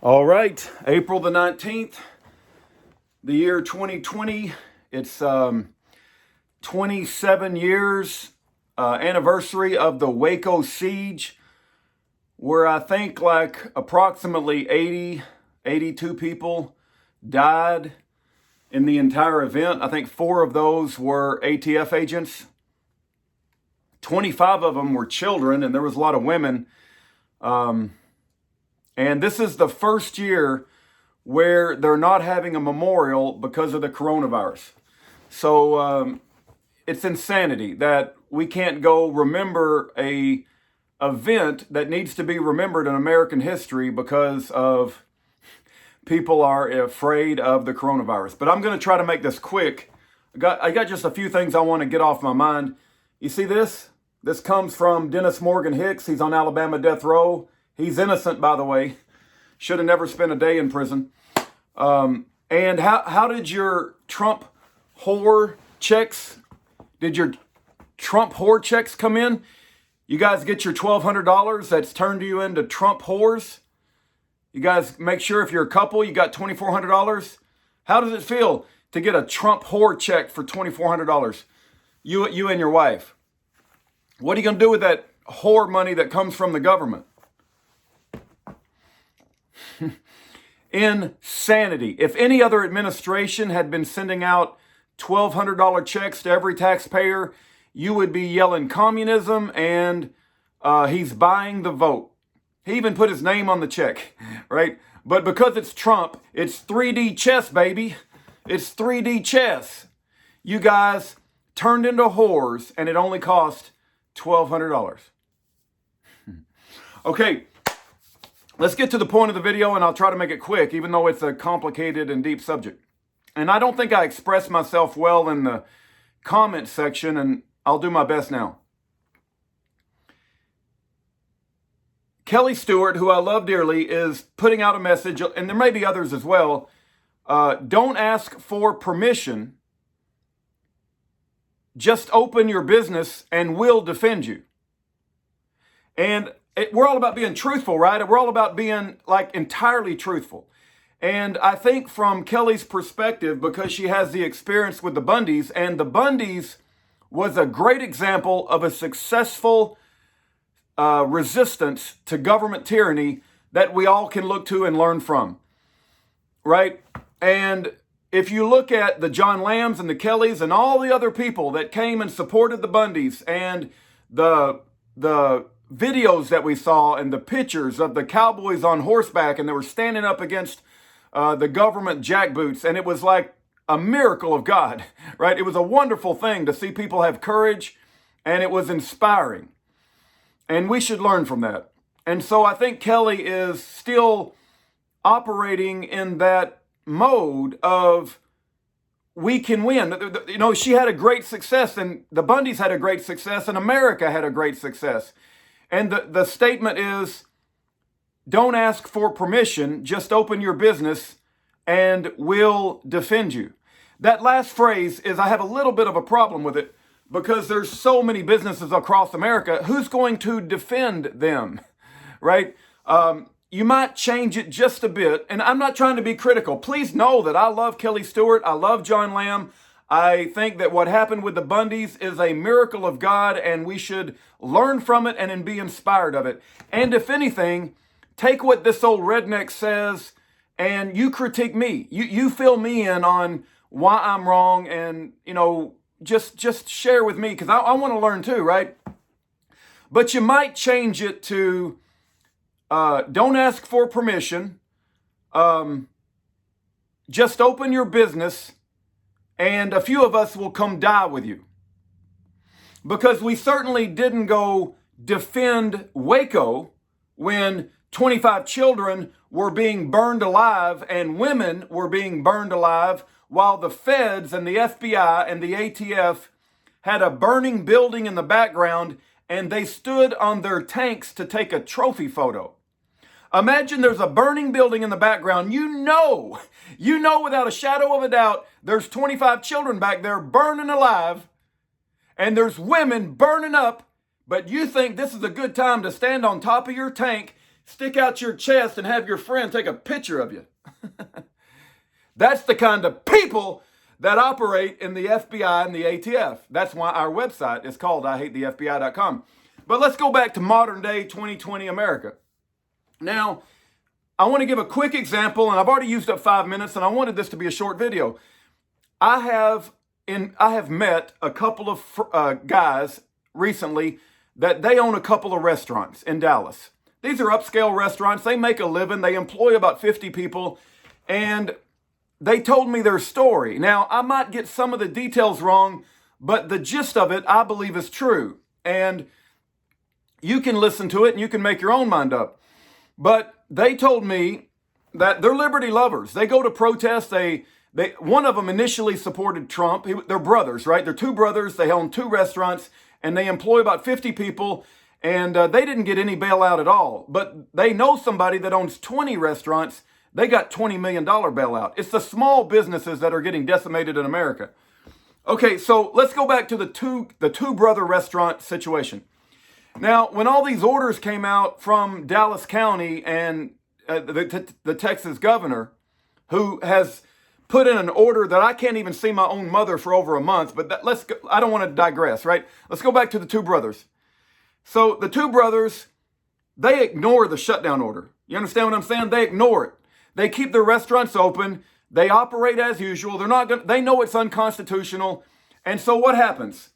All right, April the 19th, the year 2020. It's 27 years anniversary of the Waco siege, where I think like approximately 82 people died in the entire event. I think 4 of those were ATF agents. 25 of them were children, and there was a lot of women. And this is the first year where they're not having a memorial because of the coronavirus. So it's insanity that we can't go remember a event that needs to be remembered in American history because of people are afraid of the coronavirus. But I'm going to try to make this quick. I got just a few things I want to get off my mind. You see this? This comes from Dennis Morgan Hicks. He's on Alabama death row. He's innocent, by the way. Should have never spent a day in prison. And how did your Trump whore checks? Did your Trump whore checks come in? You guys get your $1,200 that's turned you into Trump whores? You guys make sure if you're a couple, you got $2,400? How does it feel to get a Trump whore check for $2,400? You and your wife. What are you going to do with that whore money that comes from the government? Insanity. If any other administration had been sending out $1,200 checks to every taxpayer, you would be yelling communism and he's buying the vote. He even put his name on the check, right? But because it's Trump, it's 3D chess, baby. It's 3D chess. You guys turned into whores, and it only cost $1,200. Okay, let's get to the point of the video, and I'll try to make it quick, even though it's a complicated and deep subject. And I don't think I expressed myself well in the comment section, and I'll do my best now. Kelly Stewart, who I love dearly, is putting out a message, and there may be others as well. Don't ask for permission. Just open your business and we'll defend you. And we're all about being truthful, right? We're all about being like entirely truthful. And I think from Kelly's perspective, because she has the experience with the Bundys, and the Bundys was a great example of a successful resistance to government tyranny that we all can look to and learn from, right? And if you look at the John Lambs and the Kellys and all the other people that came and supported the Bundys, and the videos that we saw and the pictures of the cowboys on horseback, and they were standing up against the government jackboots, and it was like a miracle of God, right? It was a wonderful thing to see people have courage, and it was inspiring. And we should learn from that. And so I think Kelly is still operating in that mode of we can win. You know, she had a great success, and the Bundys had a great success, and America had a great success. And the statement is, don't ask for permission, just open your business and we'll defend you. That last phrase is, I have a little bit of a problem with it because there's so many businesses across America. Who's going to defend them, right? You might change it just a bit, and I'm not trying to be critical. Please know that I love Kelly Stewart. I love John Lamb. I think that what happened with the Bundys is a miracle of God, and we should learn from it and be inspired of it. And if anything, take what this old redneck says and you critique me. You fill me in on why I'm wrong, and, you know, just share with me, because I want to learn too, right? But you might change it to don't ask for permission. Just open your business, and a few of us will come die with you. Because we certainly didn't go defend Waco when 25 children were being burned alive and women were being burned alive, while the feds and the FBI and the ATF had a burning building in the background, and they stood on their tanks to take a trophy photo. Imagine there's a burning building in the background. You know without a shadow of a doubt, there's 25 children back there burning alive, and there's women burning up, but you think this is a good time to stand on top of your tank, stick out your chest and have your friend take a picture of you. That's the kind of people that operate in the FBI and the ATF. That's why our website is called IHateTheFBI.com. But let's go back to modern day 2020 America. Now, I want to give a quick example, and I've already used up 5 minutes, and I wanted this to be a short video. I have met a couple of guys recently that they own a couple of restaurants in Dallas. These are upscale restaurants. They make a living. They employ about 50 people, and they told me their story. Now, I might get some of the details wrong, but the gist of it, I believe, is true. And you can listen to it, and you can make your own mind up. But they told me that they're liberty lovers. They go to protests. One of them initially supported Trump. They're brothers, right? They're two brothers. They own two restaurants, and they employ about 50 people. And they didn't get any bailout at all. But they know somebody that owns 20 restaurants. They got $20 million bailout. It's the small businesses that are getting decimated in America. Okay, so let's go back to the two brother restaurant situation. Now, when all these orders came out from Dallas County and the Texas governor, who has put in an order that I can't even see my own mother for over a month, but I don't want to digress, right? Let's go back to the two brothers. So the two brothers, they ignore the shutdown order. You understand what I'm saying? They ignore it. They keep their restaurants open. They operate as usual. They know it's unconstitutional. And so what happens?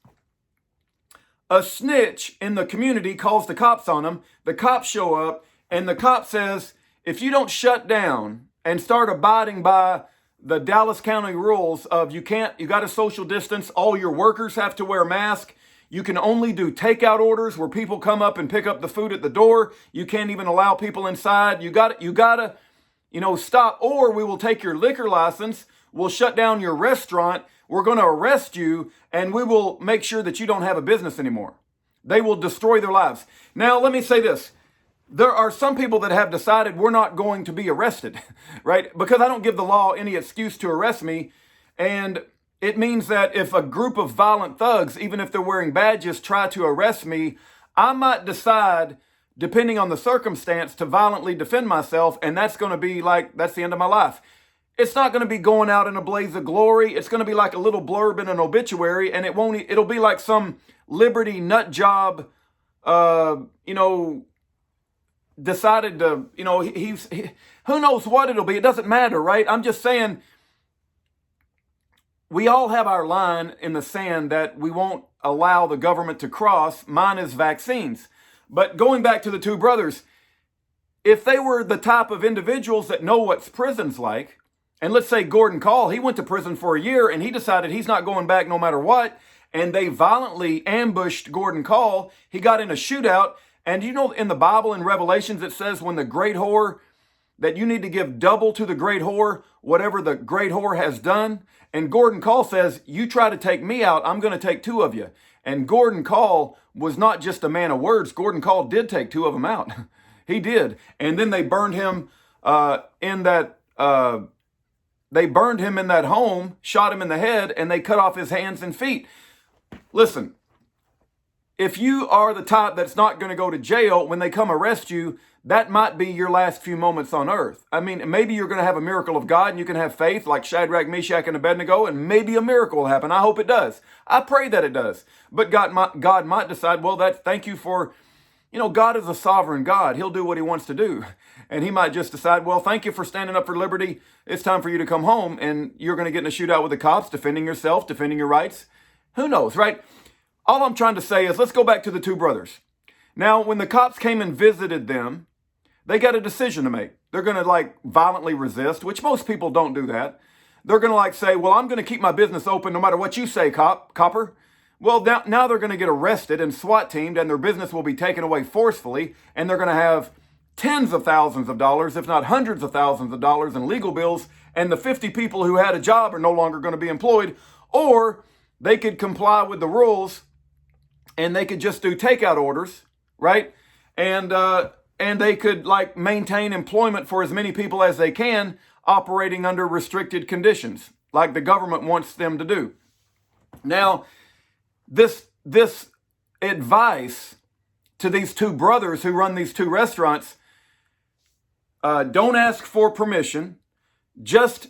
A snitch in the community calls the cops on them. The cops show up, and the cop says, if you don't shut down and start abiding by the Dallas County rules of you got to social distance, all your workers have to wear masks, you can only do takeout orders where people come up and pick up the food at the door, you can't even allow people inside, you gotta stop, or we will take your liquor license, we'll shut down your restaurant, we're going to arrest you, and we will make sure that you don't have a business anymore. They will destroy their lives. Now, let me say this. There are some people that have decided we're not going to be arrested, right? Because I don't give the law any excuse to arrest me. And it means that if a group of violent thugs, even if they're wearing badges, try to arrest me, I might decide, depending on the circumstance, to violently defend myself. And that's going to be that's the end of my life. It's not going to be going out in a blaze of glory. It's going to be like a little blurb in an obituary, and it'll be like some liberty nut job, decided to, who knows what it'll be. It doesn't matter, right? I'm just saying, we all have our line in the sand that we won't allow the government to cross. Mine is vaccines. But going back to the two brothers, if they were the type of individuals that know what prison's like, and let's say Gordon Call, he went to prison for a year and he decided he's not going back no matter what, and they violently ambushed Gordon Call. He got in a shootout, and in the Bible in Revelations it says when the great whore, that you need to give double to the great whore, whatever the great whore has done. And Gordon Call says, you try to take me out, I'm going to take two of you. And Gordon Call was not just a man of words. Gordon Call did take two of them out. He did. And then they burned him in that home, shot him in the head, and they cut off his hands and feet. Listen, if you are the type that's not going to go to jail when they come arrest you, that might be your last few moments on earth. I mean, maybe you're going to have a miracle of God and you can have faith like Shadrach, Meshach, and Abednego, and maybe a miracle will happen. I hope it does. I pray that it does. But God might decide, thank you for, God is a sovereign God. He'll do what he wants to do. And he might just decide, thank you for standing up for liberty. It's time for you to come home, and you're going to get in a shootout with the cops, defending yourself, defending your rights. Who knows, right? All I'm trying to say is, let's go back to the two brothers. Now, when the cops came and visited them, they got a decision to make. They're going to violently resist, which most people don't do that. They're going to say, I'm going to keep my business open no matter what you say, copper. Well, now they're going to get arrested and SWAT teamed, and their business will be taken away forcefully, and they're going to have tens of thousands of dollars, if not hundreds of thousands of dollars in legal bills, and the 50 people who had a job are no longer going to be employed. Or they could comply with the rules and they could just do takeout orders, right? And they could maintain employment for as many people as they can, operating under restricted conditions, like the government wants them to do. Now, this advice to these two brothers who run these two restaurants, don't ask for permission. Just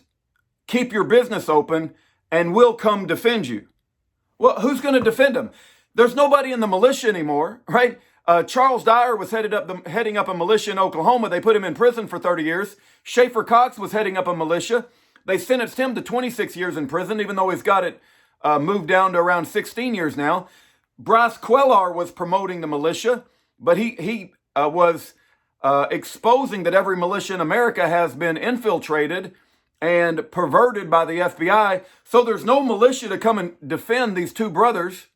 keep your business open and we'll come defend you. Well, who's going to defend them? There's nobody in the militia anymore, right? Charles Dyer was heading up a militia in Oklahoma. They put him in prison for 30 years. Schaefer Cox was heading up a militia. They sentenced him to 26 years in prison, even though he's got it moved down to around 16 years now. Bryce Quellar was promoting the militia, but he was exposing that every militia in America has been infiltrated and perverted by the FBI. So there's no militia to come and defend these two brothers,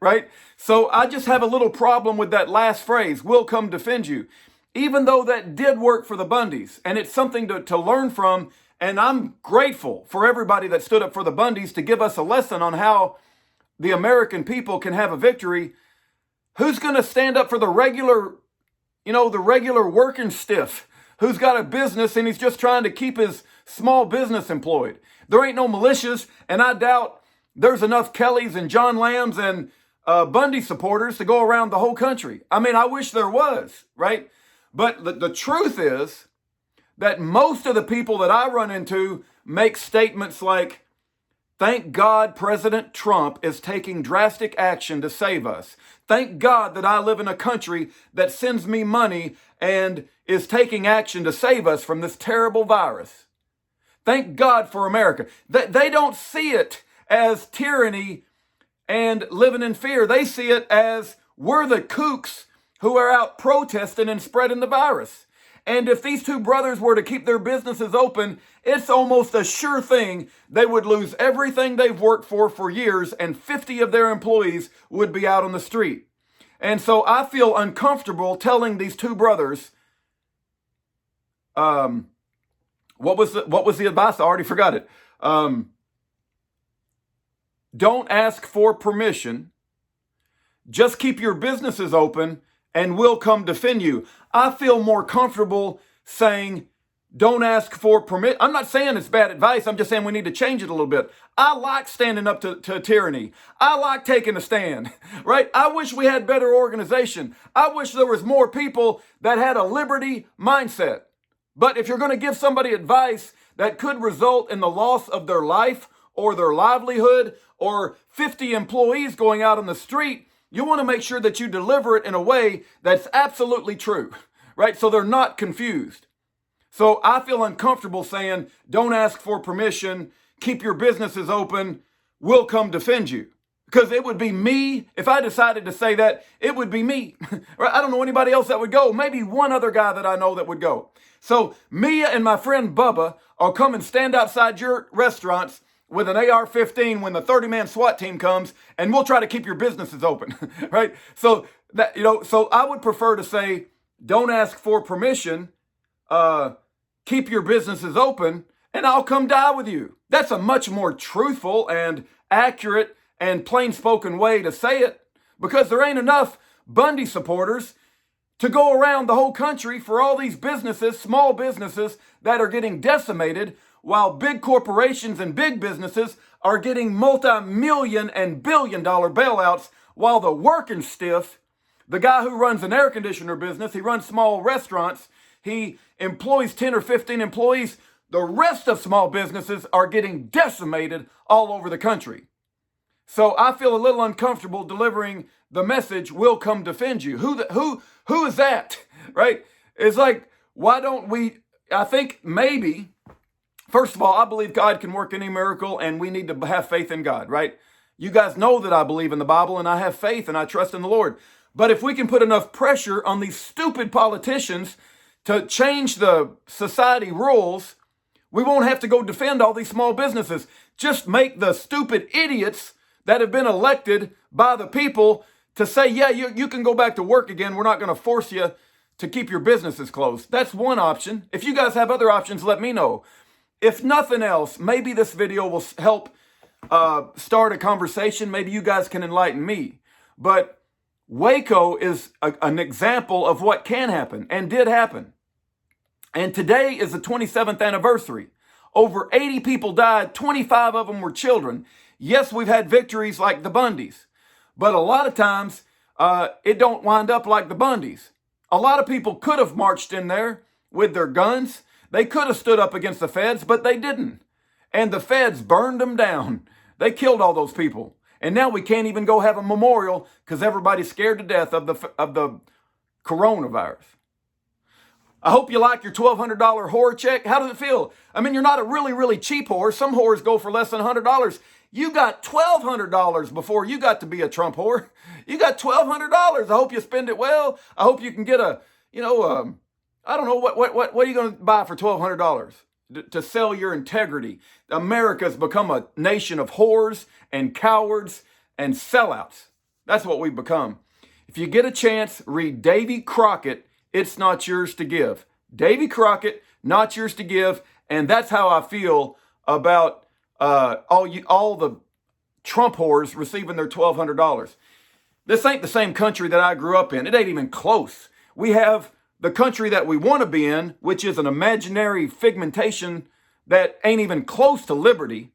right? So I just have a little problem with that last phrase, we'll come defend you. Even though that did work for the Bundys, and it's something to learn from, and I'm grateful for everybody that stood up for the Bundys to give us a lesson on how the American people can have a victory. Who's going to stand up for the regular working stiff who's got a business and he's just trying to keep his small business employed? There ain't no militias, and I doubt there's enough Kellys and John Lambs and Bundy supporters to go around the whole country. I mean, I wish there was, right? But the truth is that most of the people that I run into make statements like, thank God President Trump is taking drastic action to save us. Thank God that I live in a country that sends me money and is taking action to save us from this terrible virus. Thank God for America. They don't see it as tyranny and living in fear. They see it as we're the kooks who are out protesting and spreading the virus. And if these two brothers were to keep their businesses open, it's almost a sure thing they would lose everything they've worked for years, and 50 of their employees would be out on the street. And so I feel uncomfortable telling these two brothers, what was the advice? I already forgot it. Don't ask for permission. Just keep your businesses open and we'll come defend you. I feel more comfortable saying, don't ask for permission. I'm not saying it's bad advice. I'm just saying we need to change it a little bit. I like standing up to tyranny. I like taking a stand, right? I wish we had better organization. I wish there was more people that had a liberty mindset. But if you're going to give somebody advice that could result in the loss of their life or their livelihood or 50 employees going out on the street, you want to make sure that you deliver it in a way that's absolutely true, right? So they're not confused. So I feel uncomfortable saying, don't ask for permission, keep your businesses open, we'll come defend you. Because it would be me, if I decided to say that, it would be me. Right? I don't know anybody else that would go. Maybe one other guy that I know that would go. So me and my friend Bubba will come and stand outside your restaurants with an AR-15 when the 30-man SWAT team comes, and we'll try to keep your businesses open, right? So that, so I would prefer to say, don't ask for permission, keep your businesses open, and I'll come die with you. That's a much more truthful and accurate and plain-spoken way to say it, because there ain't enough Bundy supporters to go around the whole country for all these businesses, small businesses that are getting decimated, while big corporations and big businesses are getting multi-million and billion-dollar bailouts, while the working stiff, the guy who runs an air conditioner business, he runs small restaurants, he employs 10 or 15 employees, the rest of small businesses are getting decimated all over the country. So I feel a little uncomfortable delivering the message, we'll come defend you. Who is that, right? It's like, why don't we, I think maybe, first of all, I believe God can work any miracle and we need to have faith in God, right? You guys know that I believe in the Bible and I have faith and I trust in the Lord. But if we can put enough pressure on these stupid politicians to change the society rules, we won't have to go defend all these small businesses. Just make the stupid idiots that have been elected by the people to say, yeah, you can go back to work again. We're not going to force you to keep your businesses closed. That's one option. If you guys have other options, let me know. If nothing else, maybe this video will help start a conversation. Maybe you guys can enlighten me. But Waco is an example of what can happen and did happen. And today is the 27th anniversary. Over 80 people died. 25 of them were children. Yes, we've had victories like the Bundys. But a lot of times, it don't wind up like the Bundys. A lot of people could have marched in there with their guns. They could have stood up against the feds, but they didn't. And the feds burned them down. They killed all those people. And now we can't even go have a memorial because everybody's scared to death of the coronavirus. I hope you like your $1,200 whore check. How does it feel? I mean, you're not a really, really cheap whore. Some whores go for less than $100. You got $1,200 before you got to be a Trump whore. You got $1,200. I hope you spend it well. I hope you can get I don't know, what are you going to buy for $1,200? To sell your integrity. America's become a nation of whores and cowards and sellouts. That's what we've become. If you get a chance, read Davy Crockett, It's Not Yours to Give. Davy Crockett, Not Yours to Give. And that's how I feel about all the Trump whores receiving their $1,200. This ain't the same country that I grew up in. It ain't even close. We have the country that we want to be in, which is an imaginary figmentation that ain't even close to liberty.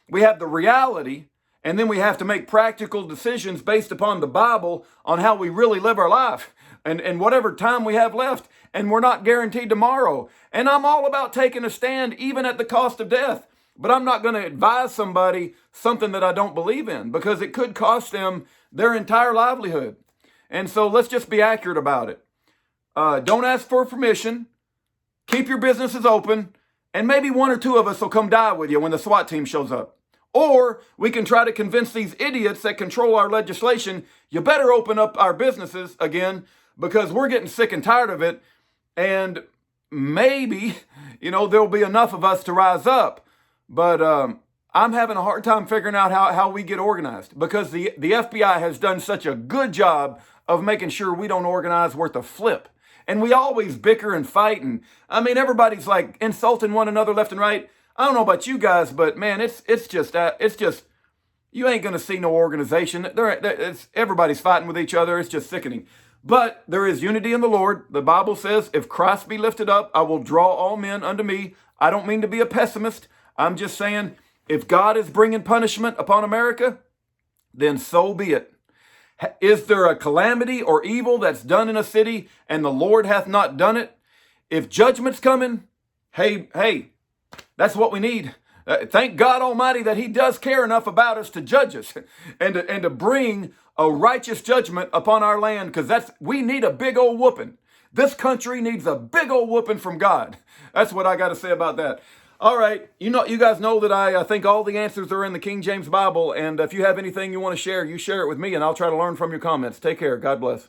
We have the reality, and then we have to make practical decisions based upon the Bible on how we really live our life and whatever time we have left. And we're not guaranteed tomorrow. And I'm all about taking a stand, even at the cost of death. But I'm not going to advise somebody something that I don't believe in, because it could cost them their entire livelihood. And so let's just be accurate about it. Don't ask for permission. Keep your businesses open. And maybe one or two of us will come die with you when the SWAT team shows up. Or we can try to convince these idiots that control our legislation, you better open up our businesses again, because we're getting sick and tired of it. And maybe, there'll be enough of us to rise up. But I'm having a hard time figuring out how we get organized, because the FBI has done such a good job of making sure we don't organize worth a flip. And we always bicker and fight. And I mean, everybody's like insulting one another left and right. I don't know about you guys, but man, it's just you ain't going to see no organization. Everybody's fighting with each other. It's just sickening. But there is unity in the Lord. The Bible says, if Christ be lifted up, I will draw all men unto me. I don't mean to be a pessimist. I'm just saying, if God is bringing punishment upon America, then so be it. Is there a calamity or evil that's done in a city and the Lord hath not done it? If judgment's coming, hey, that's what we need. Thank God Almighty that he does care enough about us to judge us and to bring a righteous judgment upon our land, because we need a big old whooping. This country needs a big old whooping from God. That's what I got to say about that. All right, you guys know that I think all the answers are in the King James Bible, and if you have anything you want to share, you share it with me, and I'll try to learn from your comments. Take care. God bless.